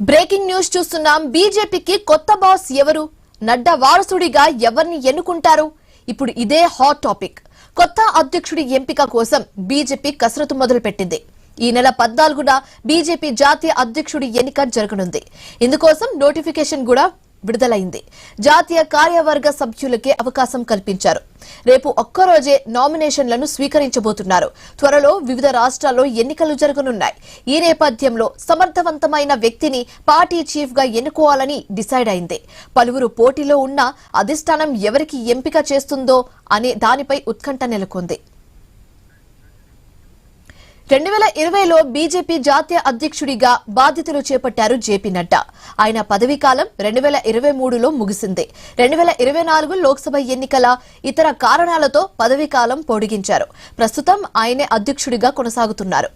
Breaking news చూస్తున్నాం. బీజేపీకి కొత్త బాస్ ఎవరు? నడ్డా వారసుడిగా ఎవరిని ఎన్నుకుంటారు? ఇప్పుడు ఇదే హాట్ టాపిక్. కొత్త అధ్యక్షుడి ఎంపిక కోసం బీజేపీ కసరత్తు మొదలుపెట్టింది. ఈ నెల 14న బీజేపీ జాతీయ అధ్యక్షుడి ఎన్నిక జరగనుంది. ఇందుకోసం నోటిఫికేషన్ కూడా విడుదలైంది. జాతీయ కార్యవర్గ సభ్యులకే అవకాశం కల్పించారు. రేపు ఒక్కరోజే నామినేషన్లను స్వీకరించబోతున్నారు. త్వరలో వివిధ రాష్ట్రాల్లో ఎన్నికలు జరగనున్నాయి. ఈ నేపథ్యంలో సమర్థవంతమైన వ్యక్తిని పార్టీ చీఫ్ గా ఎన్నుకోవాలని డిసైడ్ అయింది. పలువురు పోటీలో ఉన్న అధిష్టానం ఎవరికి ఎంపిక చేస్తుందో అనే దానిపై ఉత్కంఠ నెలకొంది. 2020లో బీజేపీ జాతీయ అధ్యక్షుడిగా బాధ్యతలు చేపట్టారు జేపీ నడ్డా. ఆయన పదవీ కాలం 2023లో ముగిసింది. 2024 లోక్సభ ఎన్నికల ఇతర కారణాలతో పదవీ కాలం పొడిగించారు. ప్రస్తుతం ఆయనే అధ్యక్షుడిగా కొనసాగుతున్నారు.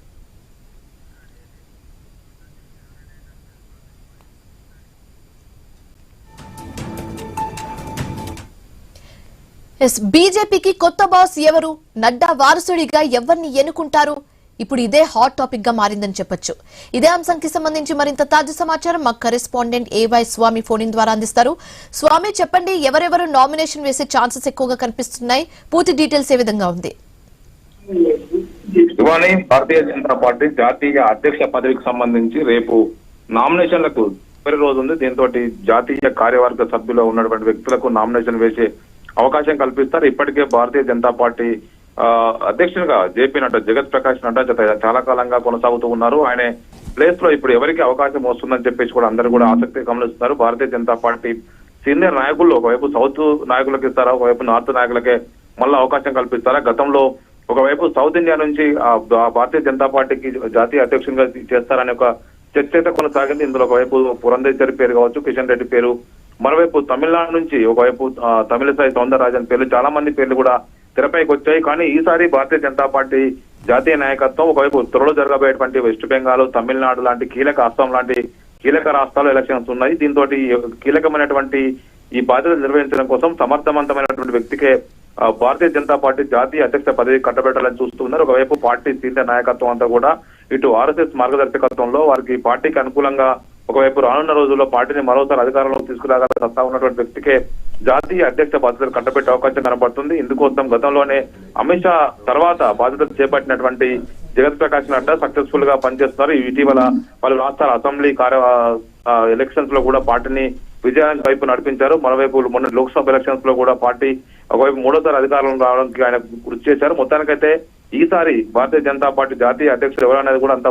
బీజేపీకి కొత్త బాస్ ఎవరు? నడ్డా వారసుడిగా ఎవరిని ఎన్నుకుంటారు? ఇప్పుడు ఇదే హాట్ టాపిక్ గా మారిందని చెప్పొచ్చు. ఇదే అంశానికి సంబంధించి మరింత తాజా సమాచారం మా కరెస్పాండెంట్ ఏవై స్వామి ఫోన్ ఇన్ ద్వారా అందిస్తారు. స్వామి, చెప్పండి, ఎవరెవరు నామినేషన్ వేసే ఛాన్సెస్ ఎక్కువగా కనిపిస్తున్నాయి? పూర్తి డీటెయిల్స్ ఏ విధంగా ఉంది? భారతీయ జనతా పార్టీ జాతీయ అధ్యక్ష పదవికి సంబంధించి రేపు నామినేషన్లకు చివరి రోజు ఉంది. దీంతో జాతీయ కార్యవర్గ సభ్యులు ఉన్నటువంటి వ్యక్తులకు నామినేషన్ వేసే అవకాశం కల్పిస్తారు. ఇప్పటికే భారతీయ జనతా పార్టీ అధ్యక్షునిగా జేపీ నడ్డా, జగత్ ప్రకాష్ నడ్డా చాలా కాలంగా కొనసాగుతూ ఉన్నారు. ఆయన ప్లేస్ లో ఇప్పుడు ఎవరికి అవకాశం వస్తుందని చెప్పేసి కూడా అందరూ కూడా ఆసక్తి గమనిస్తున్నారు. భారతీయ జనతా పార్టీ సీనియర్ నాయకుల్లో ఒకవైపు సౌత్ నాయకులకు ఇస్తారా, ఒకవైపు నార్త్ నాయకులకే మళ్ళీ అవకాశం కల్పిస్తారా? గతంలో ఒకవైపు సౌత్ ఇండియా నుంచి భారతీయ జనతా పార్టీకి జాతీయ అధ్యక్షునిగా చేస్తారనే ఒక చర్చ అయితే కొనసాగింది. ఇందులో ఒకవైపు పురంధేశ్వరి పేరు కావచ్చు, కిషన్ రెడ్డి పేరు, మరోవైపు తమిళనాడు నుంచి ఒకవైపు తమిళసాయి సౌందరరాజన్ పేర్లు, చాలా మంది పేర్లు కూడా తెరపైకి వచ్చాయి. కానీ ఈసారి భారతీయ జనతా పార్టీ జాతీయ నాయకత్వం ఒకవైపు త్వరలో జరగబోయేటువంటి వెస్ట్ బెంగాల్, తమిళనాడు లాంటి అస్సాం లాంటి కీలక రాష్ట్రాల్లో ఎలక్షన్స్ ఉన్నాయి. దీంతో కీలకమైనటువంటి ఈ బాధ్యతలు నిర్వహించడం కోసం సమర్థవంతమైనటువంటి వ్యక్తికే భారతీయ జనతా పార్టీ జాతీయ అధ్యక్ష పదవి కట్టబెట్టాలని చూస్తున్నారు. ఒకవైపు పార్టీ సీనియర్ నాయకత్వం అంతా కూడా ఇటు ఆర్ఎస్ఎస్ మార్గదర్శకత్వంలో వారికి పార్టీకి అనుకూలంగా ఒకవైపు రానున్న రోజుల్లో పార్టీని మరోసారి అధికారంలోకి తీసుకురాగల సత్తా ఉన్నటువంటి వ్యక్తికే జాతీయ అధ్యక్ష బాధ్యతలు కట్టబెట్టే అవకాశం కనబడుతుంది. ఇందుకోసం గతంలోనే అమిత్ షా తర్వాత బాధ్యతలు చేపట్టినటువంటి జగత్ ప్రకాష్ నడ్డా సక్సెస్ఫుల్ గా పనిచేస్తున్నారు. ఇటీవల పలు రాష్ట్రాల అసెంబ్లీ ఎలక్షన్స్ లో కూడా పార్టీని విజయానికి వైపు నడిపించారు. మరోవైపు మొన్న లోక్సభ ఎలక్షన్స్ లో కూడా పార్టీ ఒకవైపు మూడోసారి అధికారంలో రావడానికి ఆయన కృషి చేశారు. మొత్తానికైతే ఈసారి భారతీయ జనతా పార్టీ జాతీయ అధ్యక్షుడు ఎవరనేది కూడా అంత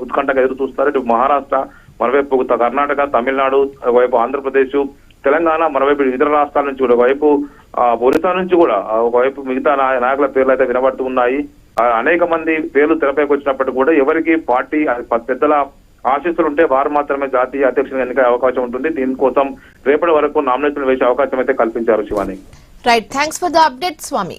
ఉత్కంఠగా ఎదురు చూస్తారు. ఇటు మహారాష్ట్ర, మరోవైపు కర్ణాటక, తమిళనాడు, ఒకవైపు ఆంధ్రప్రదేశ్, తెలంగాణ, మరోవైపు ఇతర రాష్ట్రాల నుంచి కూడా, ఒకవైపు ఒరిస్సా నుంచి కూడా ఒకవైపు మిగతా నాయకుల పేర్లు అయితే వినబడుతూ ఉన్నాయి. అనేక మంది పేర్లు తెరపైకి వచ్చినప్పటికీ కూడా ఎవరికి పార్టీ పెద్దల ఆశీస్సులు ఉంటే వారు మాత్రమే జాతీయ అధ్యక్షుని ఎన్నిక అవకాశం ఉంటుంది. దీనికోసం రేపటి వరకు నామినేషన్ వేసే అవకాశం అయితే కల్పించారు. Shivani, right, thanks for the update Swamy.